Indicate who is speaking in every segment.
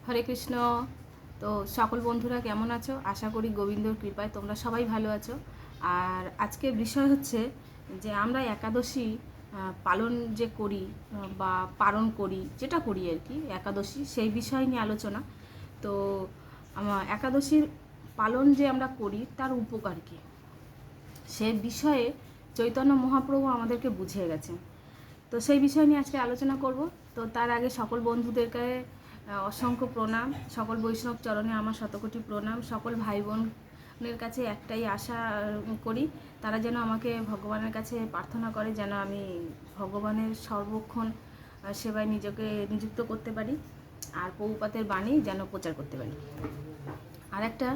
Speaker 1: হরে কৃষ্ণ। তো সকল বন্ধুরা কেমন আছো? আশা করি গোবিন্দর কৃপায় তোমরা সবাই ভালো আছো। আর আজকের বিষয় হচ্ছে যে আমরা একাদশী পালন যে করি বা পালন করি, যেটা করি আর কি একাদশী, সেই বিষয় নিয়ে আলোচনা। তো একাদশীর পালন যে আমরা করি তার উপকার কী, সে বিষয়ে চৈতন্য মহাপ্রভু আমাদেরকে বুঝিয়ে গেছেন। তো সেই বিষয় নিয়ে আজকে আলোচনা করব। তো তার আগে সকল বন্ধুদেরকে অসংখ্য প্রণাম, সকল বৈষ্ণব চরণে আমার শতকোটি প্রণাম। সকল ভাই বোনের কাছে একটাই আশা করি, তারা যেন আমাকে ভগবানের কাছে প্রার্থনা করে যেন আমি ভগবানের সর্বক্ষণ সেবায় নিজেকে নিযুক্ত করতে পারি, আর প্রভুপাদের বাণী যেন প্রচার করতে পারি। আর একটা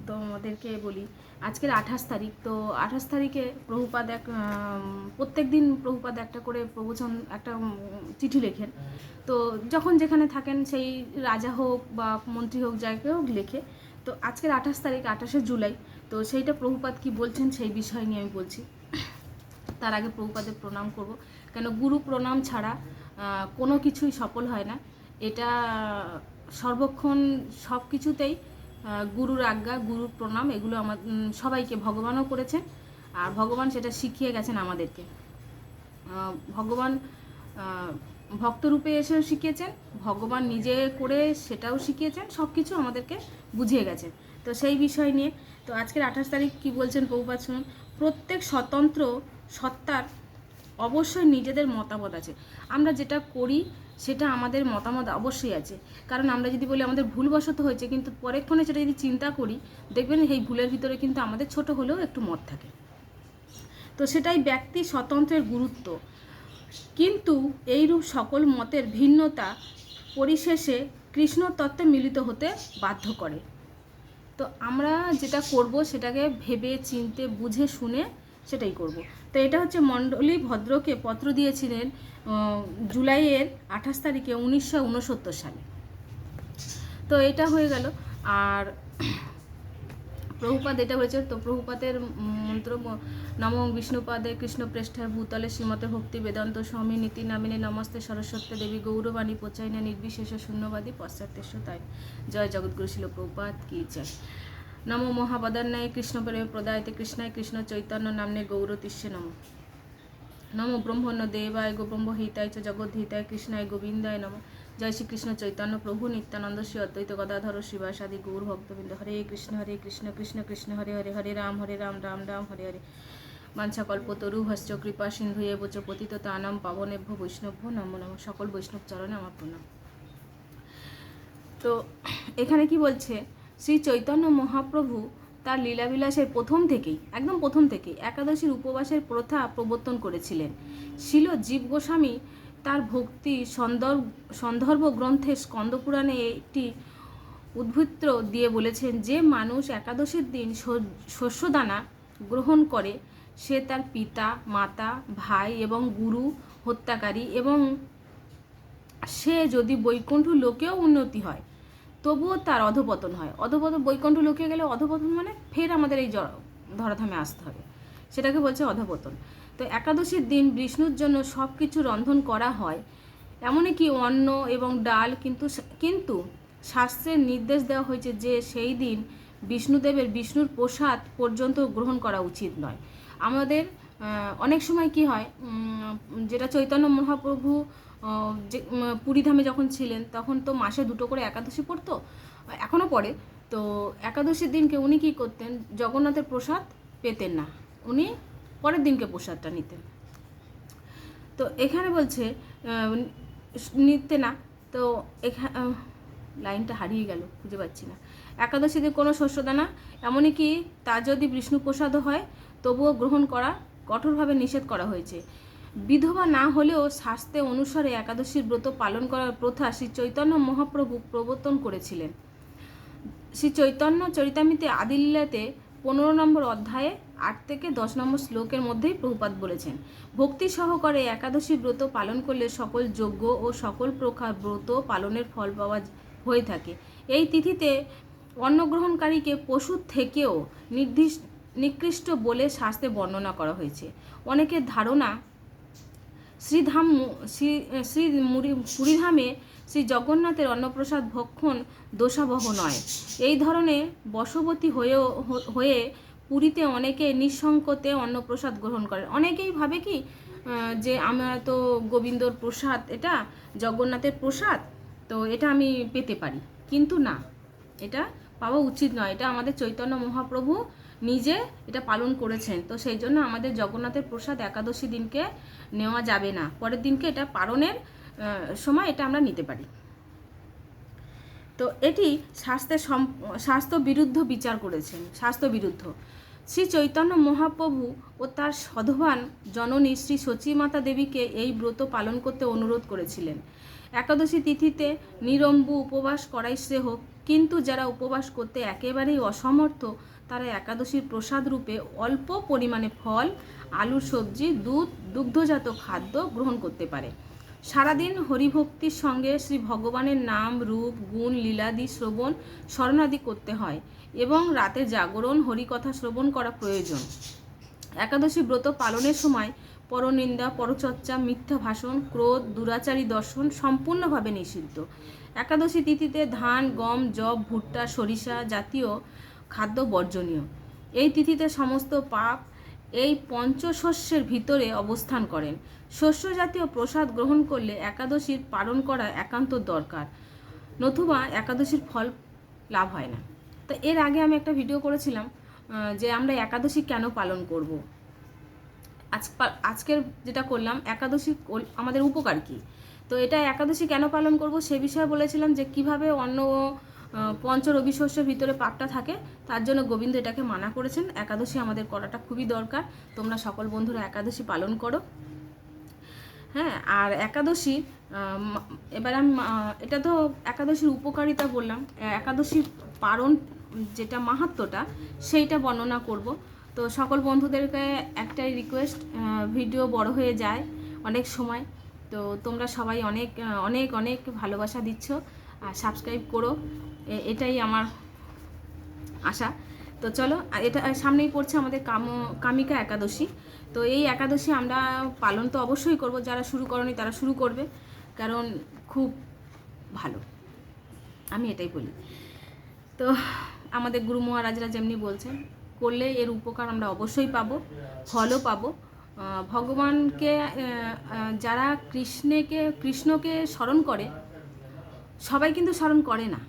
Speaker 1: তোমাদেরকে বলি, আজকের 28 তারিখ। তো 28 তারিখে প্রভুপাদ প্রত্যেক দিন প্রভুপাদ একটা করে প্রবচন, একটা চিঠি লেখেন। তো যখন যেখানে থাকেন, সেই রাজা হোক বা মন্ত্রী হোক, যাকে হোক লেখে। তো আজকের 28 তারিখ, 28শে জুলাই। তো সেইটা প্রভুপাদ কি বলছেন সেই বিষয় নিয়ে আমি বলছি। তার আগে প্রভুপাদের প্রণাম করব, কেন গুরু প্রণাম ছাড়া কোনো কিছুই সফল হয় না। এটা সর্বক্ষণ সব কিছুতেই গুরুর আজ্ঞা, গুরুর প্রণাম, এগুলো আমার সবাইকে ভগবানও করেছেন, আর ভগবান সেটা শিখিয়ে গেছেন আমাদেরকে। ভগবান ভক্তরূপে এসেও শিখিয়েছেন, ভগবান নিজে করে সেটাও শিখিয়েছেন, সব কিছু আমাদেরকে বুঝিয়ে গেছেন। তো সেই বিষয় নিয়ে তো আজকের 28 তারিখ কী বলছেন প্রভুপাদ শুনুন। প্রত্যেক স্বতন্ত্র সত্তার অবশ্যই নিজেদের মতামত আছে। আমরা যেটা করি সেটা আমাদের মতামত অবশ্যই আছে, কারণ আমরা যদি বলি আমাদের ভুলবশত হয়েছে, কিন্তু পরেক্ষণে সেটা যদি চিন্তা করি, দেখবেন এই ভুলের ভিতরে কিন্তু আমাদের ছোট হলেও একটু মত থাকে। তো সেটাই ব্যক্তি স্বতন্ত্রের গুরুত্ব। কিন্তু এইরূপ সকল মতের ভিন্নতা পরিশেষে কৃষ্ণ তত্ত্বে মিলিত হতে বাধ্য করে। তো আমরা যেটা করব সেটাকে ভেবে চিনতে বুঝে শুনে সেটাই করব। তো এটা হচ্ছে মণ্ডলী ভদ্রকে পত্র দিয়েছিলেন জুলাইয়ের 28 তারিখে 1969 সালে। তো এটা হয়ে গেল। আর প্রভুপাদ এটা হয়েছে। তো প্রভুপাদের মন্ত্র নম বিষ্ণুপাদে কৃষ্ণপ্রেষ্ঠার ভূতলে শ্রীমতে ভক্তি বেদান্ত স্বামী নীতি নামিনে নমস্তে সরস্বতী দেবী গৌরবাণী প্রচারিণা নির্বিশেষ শূন্যবাদী পশ্চাত্যেশ তাই। জয় জগৎগুরু শিল প্রভুপাদ কি জয়। নম মহাবদান্যায় কৃষ্ণপ্রেমে প্রদায়তে কৃষ্ণায় কৃষ্ণ চৈতন্য নামনে গৌরতিষ্যে নম। নম ব্রহ্মণ্য দেবায় গো ব্রহ্মহিতায় চ জগদ্ধিতায় কৃষ্ণায় গোবিন্দায় নম। জয় শ্রীকৃষ্ণ চৈতন্য প্রভু নিত্যানন্দ শ্রী অদ্বৈত গদাধর শিবাসাদি গৌর ভক্তবৃন্দ। হরে কৃষ্ণ কৃষ্ণ কৃষ্ণ হরে হরে, হরে রাম রাম রাম হরে হরে। বাঞ্ছাকল্পতরু ভস্য কৃপা সিন্ধু এবচ পতিত তানাম পাবনেভ্য বৈষ্ণব্য নমো নমঃ। সকল বৈষ্ণব চরণে আমার প্রণাম। তো এখানে কি বলছে, শ্রী চৈতন্য মহাপ্রভু তার লীলাবিলাসের একদম প্রথম থেকেই একাদশীর উপবাসের প্রথা প্রবর্তন করেছিলেন। শিল জীব গোস্বামী তার ভক্তি সন্দর্ভ গ্রন্থে স্কন্দপুরাণে একটি উদ্বৃত্ত দিয়ে বলেছেন, যে মানুষ একাদশীর দিন শস্যদানা গ্রহণ করে সে তার পিতা, মাতা, ভাই এবং গুরু হত্যাকারী, এবং সে যদি বৈকুণ্ঠ লোকেও উন্নতি হয় তবুও তার অধপতন হয়। অধপতন, বৈকুণ্ঠ লোকে গেলে অধপতন মানে ফের আমাদের এই ধরাধামে আসতে হবে, সেটাকে বলছে অধপতন। তো একাদশীর দিন বিষ্ণুর জন্য সব কিছু রন্ধন করা হয়, এমনকি অন্ন এবং ডাল, কিন্তু শাস্ত্রের নির্দেশ দেওয়া হয়েছে যে সেই দিন বিষ্ণুর প্রসাদ পর্যন্ত গ্রহণ করা উচিত নয়। আমাদের অনেক সময় কি হয়, যেটা চৈতন্য মহাপ্রভু যে পুরীধামে যখন ছিলেন তখন তো মাসে 2টো করে একাদশী পড়তো, এখনও পড়ে। তো একাদশীর দিনকে উনি কী করতেন, জগন্নাথের প্রসাদ পেতেন না, উনি পরের দিনকে প্রসাদটা নিতেন। তো এখানে বলছে নিতে না। তো লাইনটা হারিয়ে গেল, খুঁজে পাচ্ছি না। একাদশীতে কোনো শস্যদানা, এমনকি তা যদি বিষ্ণু প্রসাদও হয় তবুও গ্রহণ করা কঠোরভাবে নিষেধ করা হয়েছে। বিধবা না হলেও শাস্ত্রে অনুসারে একাদশীর ব্রত পালন করার প্রথা শ্রী চৈতন্য মহাপ্রভু প্রবর্তন করেছিলেন। শ্রী চৈতন্য চরিতামৃতে আদিলীলাতে 15 নম্বর অধ্যায়ে 8 থেকে 10 নম্বর শ্লোকের মধ্যেই প্রভুপাদ বলেছেন, ভক্তি সহকারে একাদশী ব্রত পালন করলে সকল যজ্ঞ ও সকল প্রকার ব্রত পালনের ফল পাওয়া হয়ে থাকে। এই তিথিতে অন্নগ্রহণকারীকে পশুর থেকেও নিকৃষ্ট বলে শাস্ত্রে বর্ণনা করা হয়েছে। অনেকের ধারণা পুরীধামে শ্রী জগন্নাথের অন্নপ্রসাদ ভক্ষণ দোষাবহ নয়। এই ধরনের বশবর্তী হয়ে পুরীতে অনেকে নিঃসংকোচে অন্নপ্রসাদ গ্রহণ করেন। অনেকেই ভাবে কি যে আমরা তো গোবিন্দর প্রসাদ, এটা জগন্নাথের প্রসাদ, তো এটা আমি পেতে পারি, কিন্তু না, এটা পাওয়া উচিত নয়। এটা আমাদের চৈতন্য মহাপ্রভু নিজে এটা পালন করেছেন। তো সেই জন্য আমাদের জগন্নাথের প্রসাদ একাদশী দিনকে নেওয়া যাবে না, পরের দিনকে এটা পালনের সময় এটা আমরা নিতে পারি। তো এটি স্বাস্থ্য বিরুদ্ধ বিচার করেছেন, স্বাস্থ্য বিরুদ্ধ। শ্রী চৈতন্য মহাপ্রভু ও তার সধবান জননী শ্রী সচিমাতা দেবীকে এই ব্রত পালন করতে অনুরোধ করেছিলেন। একাদশী তিথিতে নিরম্বু উপবাস করাই শ্রেয়, কিন্তু যারা উপবাস করতে একেবারেই অসমর্থ তারা একাদশীর প্রসাদ রূপে অল্প পরিমাণে ফল, আলুর সবজি, দুধ, দুগ্ধজাত খাদ্য গ্রহণ করতে পারে। সারাদিন হরিভক্তির সঙ্গে শ্রী ভগবানের নাম, রূপ, গুণ, লীলাদি শ্রবণ, স্মরণাদি করতে হয় এবং রাতে জাগরণ, হরিকথা শ্রবণ করা প্রয়োজন। একাদশী ব্রত পালনের সময় পরনিন্দা, পরচর্চা, মিথ্যা ভাষণ, ক্রোধ, দুরাচারী দর্শন সম্পূর্ণভাবে নিষিদ্ধ। একাদশী তিথিতে ধান, গম, যব, ভুট্টা, সরিষা জাতীয় খাদ্য বর্জনীয়। এই তিথিতে সমস্ত পাপ এই পঞ্চশস্যের ভিতরে অবস্থান করেন। শস্য জাতীয় প্রসাদ গ্রহণ করলে একাদশীর পালন করা একান্ত দরকার, নতুবা একাদশীর ফল লাভ হয় না। তো এর আগে আমি একটা ভিডিও করেছিলাম যে আমরা একাদশী কেন পালন করব। আজকের যেটা করলাম, একাদশী আমাদের উপকার কী, তো এটা একাদশী কেন পালন করব সে বিষয়ে বলেছিলাম যে কিভাবে অন্য পঞ্চরবি শস্যের ভিতরে পাপটা থাকে, তার জন্য গোবিন্দ এটাকে মানা করেছেন। একাদশী আমাদের করাটা খুবই দরকার। তোমরা সকল বন্ধুরা একাদশী পালন করো। হ্যাঁ, আর একাদশী এবার আমি এটা তো একাদশীর উপকারিতা বললাম, একাদশীর পালন যেটা মাহাত্ম্যটা সেইটা বর্ণনা করব। তো সকল বন্ধুদেরকে একটাই রিকোয়েস্ট, ভিডিও বড় হয়ে যায় অনেক সময়, তো তোমরা সবাই অনেক অনেক অনেক ভালোবাসা দিচ্ছ আর সাবস্ক্রাইব করো, এটাই আমার আশা। তো চলো, এটা সামনেই পড়ছে আমাদের কামিকা একাদশী। তো এই একাদশী আমরা পালন তো অবশ্যই করব, যারা শুরু করনি তারা শুরু করবে, কারণ খুব ভালো, আমি এটাই বলি। তো আমাদের গুরু মহারাজরা যেমনি বলছেন, করলে এর উপকার আমরা অবশ্যই পাবো, ফলও পাবো। ভগবানকে যারা কৃষ্ণকে স্মরণ করে, সবাই কিন্তু স্মরণ করে না।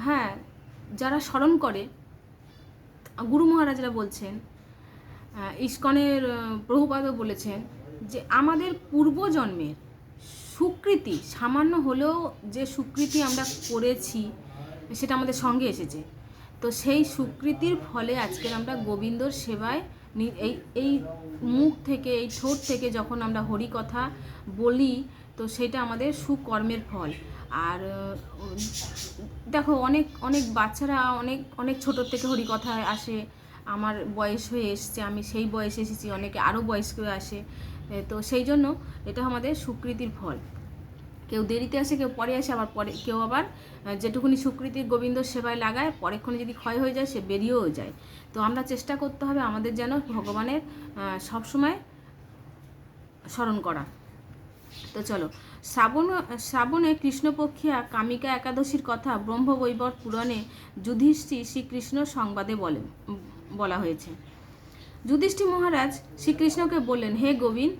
Speaker 1: হ্যাঁ, যারা স্মরণ করে, গুরু মহারাজরা বলছেন, ইস্কনের প্রভুপাদও বলেছেন যে আমাদের পূর্বজন্মের সুকৃতি, সামান্য হলেও যে সুকৃতি আমরা করেছি সেটা আমাদের সঙ্গে এসেছে। তো সেই সুকৃতির ফলে আজকের আমরা গোবিন্দর সেবায় এই মুখ থেকে, এই ঠোঁট থেকে যখন আমরা হরি কথা বলি, তো সেটা আমাদের সুকর্মের ফল। আর দেখো, অনেক অনেক বাচ্চারা অনেক অনেক ছোটোর থেকে হরি কথায় আসে, আমার বয়স হয়ে এসছে, আমি সেই বয়সে এসেছি, অনেকে আরও বয়স্ক হয়ে আসে। তো সেই জন্য এটা আমাদের সুকৃতির ফল। কেউ দেরিতে আসে, কেউ পরে আসে, আবার পরে কেউ আবার যেটুকুনি সুকৃতির গোবিন্দর সেবায় লাগায়, পরেক্ষণে যদি ক্ষয় হয়ে যায় সে বেরিয়েও যায়। তো আমরা চেষ্টা করতে হবে আমাদের যেন ভগবানের সবসময় স্মরণ করা। তো চলো, শ্রাবণে কৃষ্ণপক্ষিয়া কামিকা একাদশীর কথা ব্রহ্মবৈবর্ত পুরাণে যুধিষ্ঠির শ্রীকৃষ্ণ সংবাদে বলা হয়েছে। যুধিষ্ঠির মহারাজ শ্রীকৃষ্ণকে বললেন, হে গোবিন্দ,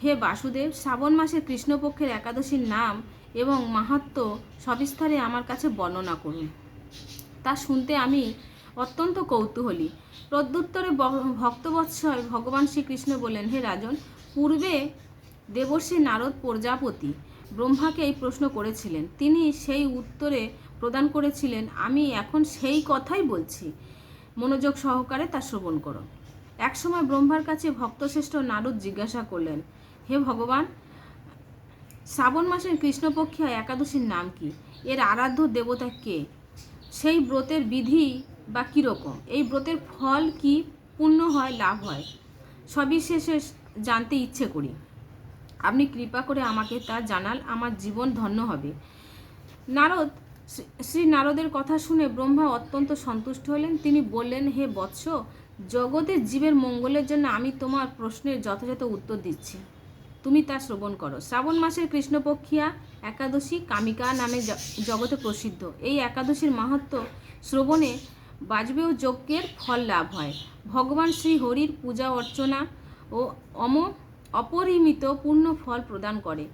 Speaker 1: হে বাসুদেব, শ্রাবণ মাসের কৃষ্ণপক্ষের একাদশীর নাম এবং মাহাত্ম্য সবিস্তারে আমার কাছে বর্ণনা করুন। তা শুনতে আমি অত্যন্ত কৌতূহলী। প্রত্যুত্তরে ভক্তবৎসল ভগবান শ্রীকৃষ্ণ বললেন, হে রাজন, পূর্বে দেবর্ষি নারদ প্রজাপতি ব্রহ্মাকে এই প্রশ্ন করেছিলেন। তিনি সেই উত্তরে প্রদান করেছিলেন। আমি এখন সেই কথাই বলছি, মনোযোগ সহকারে তা শ্রবণ করো। একসময় ব্রহ্মার কাছে ভক্তশ্রেষ্ঠ নারদ জিজ্ঞাসা করলেন, হে ভগবান, শ্রাবণ মাসের কৃষ্ণপক্ষিয়া একাদশীর নাম কি? এর আরাধ্য দেবতা কে? সেই ব্রতের বিধি বা কীরকম? এই ব্রতের ফল কি? পুণ্য হয়, লাভ হয়? সবিশেষে জানতে ইচ্ছে করি। আপনি কৃপা করে আমাকে তা জানাল, আমার জীবন ধন্য হবে। শ্রী নারদের কথা শুনে ব্রহ্মা অত্যন্ত সন্তুষ্ট হলেন। তিনি বললেন, হে বৎস, জগতের জীবের মঙ্গলের জন্য আমি তোমার প্রশ্নের যথাযথ উত্তর দিচ্ছি। তুমি তা শ্রবণ করো। শ্রাবণ মাসের কৃষ্ণপক্ষিয়া একাদশী কামিকা নামে জগতে প্রসিদ্ধ। এই একাদশীর মাহাত্ম্য শ্রবণে বাজপেয় যজ্ঞের ফল লাভ হয়। ভগবান শ্রী হরির পূজা অর্চনা ও অপরিমিত পূর্ণ ফল প্রদান করে।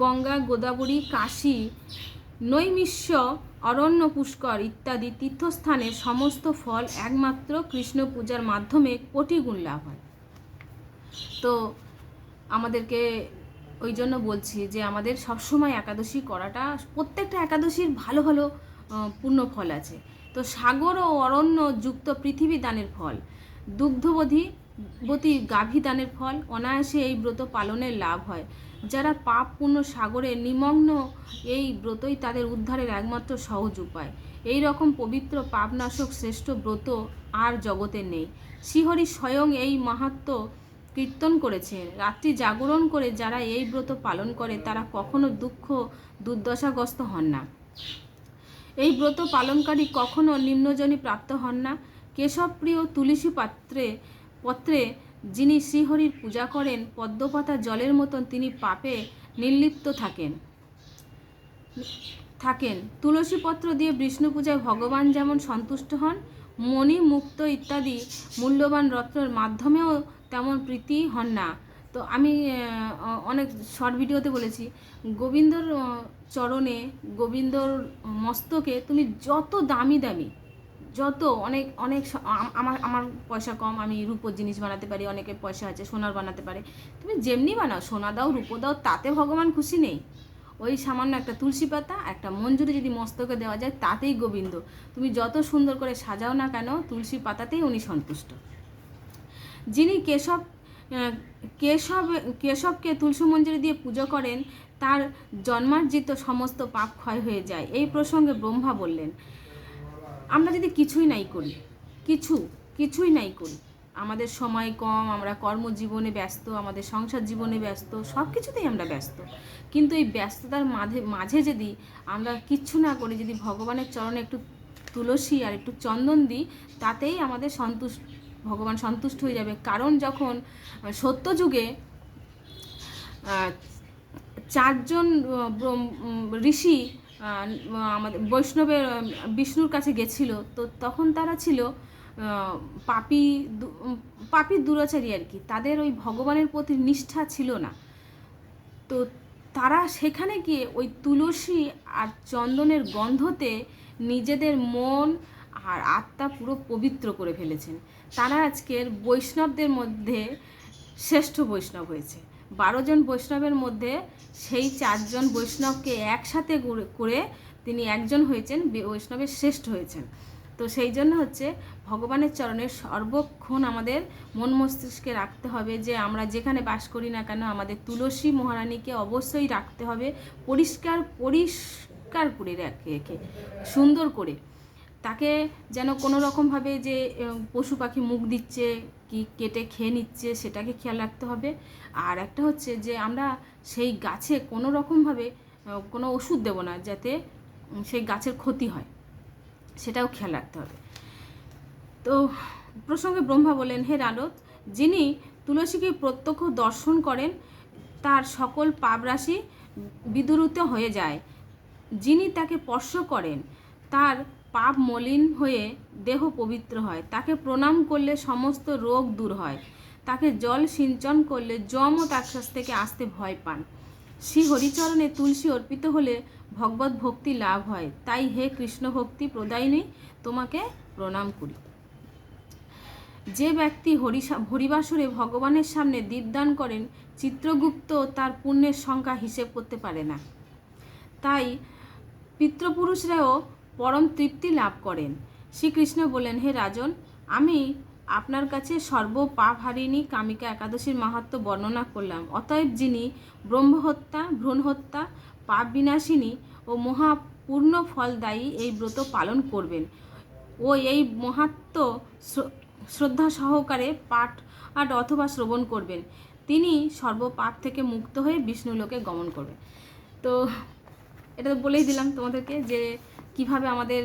Speaker 1: গঙ্গা, গোদাবরী, কাশী, নৈমিষ্য, অরণ্য, পুষ্কর ইত্যাদি তীর্থস্থানের সমস্ত ফল একমাত্র কৃষ্ণ পূজার মাধ্যমে কোটি গুণ লাভ হয়। তো আমাদেরকে ওই জন্য বলছি যে আমাদের সবসময় একাদশী করাটা, প্রত্যেকটা একাদশীর ভালো ভালো পূর্ণ ফল আছে। তো সাগর ও অরণ্য যুক্ত পৃথিবী দানের ফল, দুগ্ধবতী গাভী দানের ফল, অনায়াসে এই ব্রত পালনের লাভ হয়। যারা পাপ পূর্ণ সাগরে নিমগ্ন, এই ব্রতই তাদের উদ্ধারের একমাত্র সহজ উপায়। এই রকম পবিত্র পাপনাশক শ্রেষ্ঠ ব্রত আর জগতে নেই। শ্রীহরি স্বয়ং এই মাহাত্ম্য কীর্তন করেছেন। রাত্রি জাগরণ করে যারা এই ব্রত পালন করে তারা কখনো দুঃখ দুর্দশাগ্রস্ত হন না। এই ব্রত পালনকারী কখনো নিম্নজনী প্রাপ্ত হন না। কেশবপ্রিয় তুলসী পত্রে যিনি শ্রীহরির পূজা করেন, পদ্মপাতা জলের মতন তিনি পাপে নির্লিপ্ত থাকেন। তুলসী পত্র দিয়ে বিষ্ণু পূজায় ভগবান যেমন সন্তুষ্ট হন, মণি, মুক্ত ইত্যাদি মূল্যবান রত্নের মাধ্যমেও তেমন প্রীতি হন না। তো আমি অনেক শর্ট ভিডিওতে বলেছি, গোবিন্দর চরণে, গোবিন্দর মস্তকে তুমি যত দামি দামি, যত অনেক অনেক আমার পয়সা কম, আমি রূপোর জিনিস বানাতে পারি, অনেকের পয়সা আছে সোনার বানাতে পারে, তুমি যেমনি বানাও, সোনা দাও, রূপো দাও, তাতে ভগবান খুশি নেই। ওই সামান্য একটা তুলসী পাতা, একটা মঞ্জুরি যদি মস্তকে দেওয়া যায়, তাতেই গোবিন্দ। তুমি যত সুন্দর করে সাজাও না কেন, তুলসী পাতাতেই উনি সন্তুষ্ট। যিনি কেশবকে তুলসী মঞ্জুরি দিয়ে পুজো করেন, তার জন্মার্জিত সমস্ত পাপ ক্ষয় হয়ে যায়। এই প্রসঙ্গে ব্রহ্মা বললেন, আমরা যদি কিছুই নাই করি, কিছুই নাই করি, আমাদের সময় কম, আমরা কর্মজীবনে ব্যস্ত, আমাদের সংসার জীবনে ব্যস্ত, সব কিছুতেই আমরা ব্যস্ত, কিন্তু এই ব্যস্ততার মাঝে যদি আমরা কিচ্ছু না করি, যদি ভগবানের চরণে একটু তুলসী আর একটু চন্দন দিই, তাতেই আমাদের ভগবান সন্তুষ্ট হয়ে যাবে। কারণ যখন সত্যযুগে 4জন ঋষি আমাদের বৈষ্ণবের বিষ্ণুর কাছে গেছিল, তো তখন তারা ছিল পাপী দুরাচারী আর কি, তাদের ওই ভগবানের প্রতি নিষ্ঠা ছিল না। তো তারা সেখানে গিয়ে ওই তুলসী আর চন্দনের গন্ধতে নিজেদের মন আর আত্মা পুরো পবিত্র করে ফেলেছেন। তারা আজকের বৈষ্ণবদের মধ্যে শ্রেষ্ঠ বৈষ্ণব হয়েছে। 12 জন বৈষ্ণবের মধ্যে সেই 4 জন বৈষ্ণবকে একসাথে করে তিনি একজন হয়েছেন, বৈষ্ণবের শ্রেষ্ঠ হয়েছেন। তো সেই জন্য হচ্ছে ভগবানের চরণে সর্বক্ষণ আমাদের মন মস্তিষ্কে রাখতে হবে যে আমরা যেখানে বাস করি না কেন, আমাদের তুলসী মহারানীকে অবশ্যই রাখতে হবে পরিষ্কার করে রেখে, সুন্দর করে। তাকে যেন কোনো রকমভাবে যে পশু পাখি মুখ দিচ্ছে কি কেটে খেয়ে নিচ্ছে, সেটাকে খেয়াল রাখতে হবে। আর একটা হচ্ছে যে আমরা সেই গাছে কোনো রকমভাবে কোনো ওষুধ দেব না, যাতে সেই গাছের ক্ষতি হয়, সেটাও খেয়াল রাখতে হবে। তো প্রসঙ্গে ব্রহ্মা বলেন, হে নারদ, যিনি তুলসীকে প্রত্যক্ষ দর্শন করেন, তার সকল পাপরাশি বিদূরিত হয়ে যায়। যিনি তাকে স্পর্শ করেন, তার পাপ মলিন হয়ে দেহ পবিত্র হয়। তাকে প্রণাম করলে সমস্ত রোগ দূর হয়। তাকে জল সিঞ্চন করলে যমও তার কাছ থেকে আসতে ভয় পান। শ্রী হরিচরণে তুলসী অর্পিত হলে ভগবত ভক্তি লাভ হয়। তাই হে কৃষ্ণ ভক্তি প্রদায়িনী, তোমাকে প্রণাম করি। যে ব্যক্তি হরিবাসরে ভগবানের সামনে দীপদান করেন, চিত্রগুপ্ত তার পুণ্যের সংখ্যা হিসেব করতে পারে না। তাই পিতৃপুরুষরাও পরম তৃপ্তি লাভ করেন। শ্রীকৃষ্ণ বলেন, হে রাজন, আমি আপনার কাছে সর্বপাপহারিণী কামিকা একাদশীর মাহাত্ম্য বর্ণনা করলাম। অতএব যিনি ব্রহ্মহত্যা, ভ্রূণহত্যা, পাপ বিনাশিনী ও মহাপূর্ণ ফলদায়ী এই ব্রত পালন করবেন ও এই মাহাত্ম্য শ্রদ্ধা সহকারে পাঠ অথবা শ্রবণ করবেন, তিনি সর্বপাপ থেকে মুক্ত হয়ে বিষ্ণুলোকে গমন করবেন। তো এটা তো বলেই দিলাম তোমাদেরকে যে কিভাবে আমাদের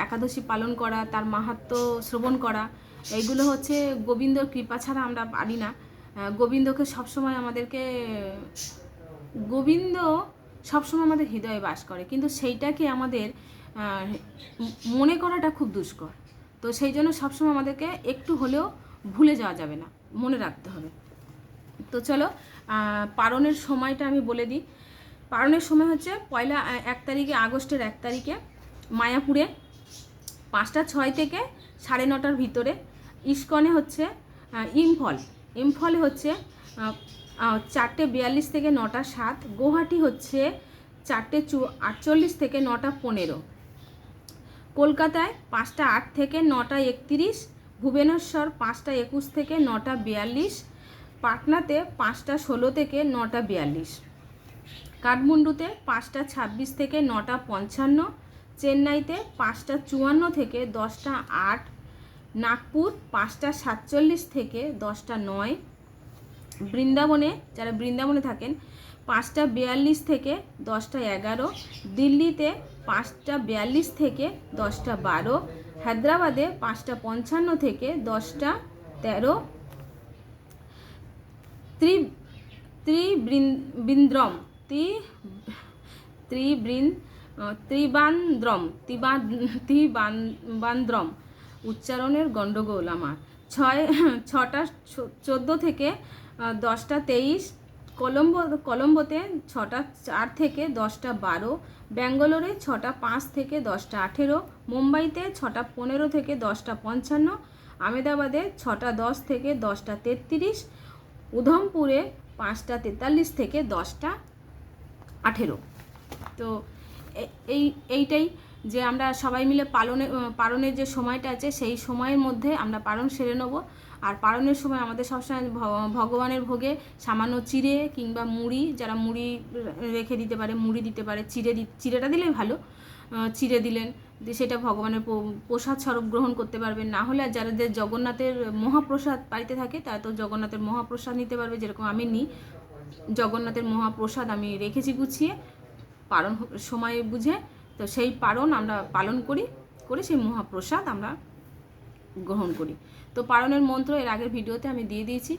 Speaker 1: একাদশী পালন করা, তার মাহাত্ম্য শ্রবণ করা, এইগুলো হচ্ছে গোবিন্দর কৃপা ছাড়া আমরা পারি না। গোবিন্দকে সবসময় আমাদেরকে, গোবিন্দ সবসময় আমাদের হৃদয়ে বাস করে, কিন্তু সেইটাকে আমাদের মনে করাটা খুব দুষ্কর। তো সেই জন্য সবসময় আমাদেরকে একটু হলেও ভুলে যাওয়া যাবে না, মনে রাখতে হবে। তো চলো পালনের সময়টা আমি বলে দিই। পালনের সময় হচ্ছে 1 তারিখে মায়াপুরে 5:06 থেকে 9:30 ভিতরে। ইস্কনে হচ্ছে ইম্ফলে হচ্ছে 4:42 থেকে 9:07। গুয়াহাটি হচ্ছে 4:48 থেকে 9:15। কলকাতায় 5:08 থেকে 9:31। ভুবনেশ্বর 5:21 থেকে 9:42। পাটনাতে 5:16 থেকে 9:42। কাঠমান্ডুতে 5:26 থেকে 9:55। চেন্নাইতে 5:54 থেকে 10:08। নাগপুর 5:47 থেকে 10:09। বৃন্দাবনে, যারা বৃন্দাবনে থাকেন, 5:42 থেকে 10:11। দিল্লিতে 5:42 থেকে 10:12। হায়দ্রাবাদে 5:55 থেকে 10:13। ত্রিবান্দ্রম উচ্চারণের গণ্ডগোল আমার। 6:14 থেকে 10:23। কলম্বোতে 6:04 থেকে 10:12। ব্যাঙ্গালোরে 6:05 থেকে 10:18। মুম্বাইতে 6:15 থেকে 10:55। আহমেদাবাদে 6:10 থেকে 10:33। উধমপুরে 5:43 থেকে 10:18। তো এইটাই যে আমরা সবাই মিলে পালনের যে সময়টা আছে, সেই সময়ের মধ্যে আমরা পালন সেরে নেব। আর পালনের সময় আমাদের সবসময় ভগবানের ভোগে সামান্য চিড়ে কিংবা মুড়ি, যারা মুড়ি রেখে দিতে পারে মুড়ি দিতে পারে, চিড়েটা দিলেই ভালো। চিড়ে দিলেন, সেটা ভগবানের প্রসাদ স্বরূপ গ্রহণ করতে পারবেন। না হলে যাদের জগন্নাথের মহাপ্রসাদ বাড়িতে থাকে, তারা তো জগন্নাথের মহাপ্রসাদ নিতে পারবে, যেরকম আমি নিই। জগন্নাথের মহাপ্রসাদ আমি রেখেছি গুছিয়ে পালন সময় বুঝে। তো সেই আমরা পালন করে সেই মহাপ্রসাদ আমরা গ্রহণ করি। তো পালনের মন্ত্র এর আগের ভিডিওতে আমি দিয়ে দিয়েছি।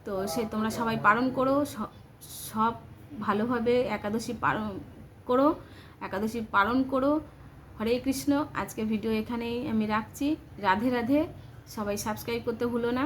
Speaker 1: তো তোমরা সবাই পালন করো, সব ভালোভাবে একাদশী পালন করো। হরে কৃষ্ণ। আজকে ভিডিও এখানেই আমি রাখছি। রাধে রাধে। সবাই সাবস্ক্রাইব করতে ভুলো না।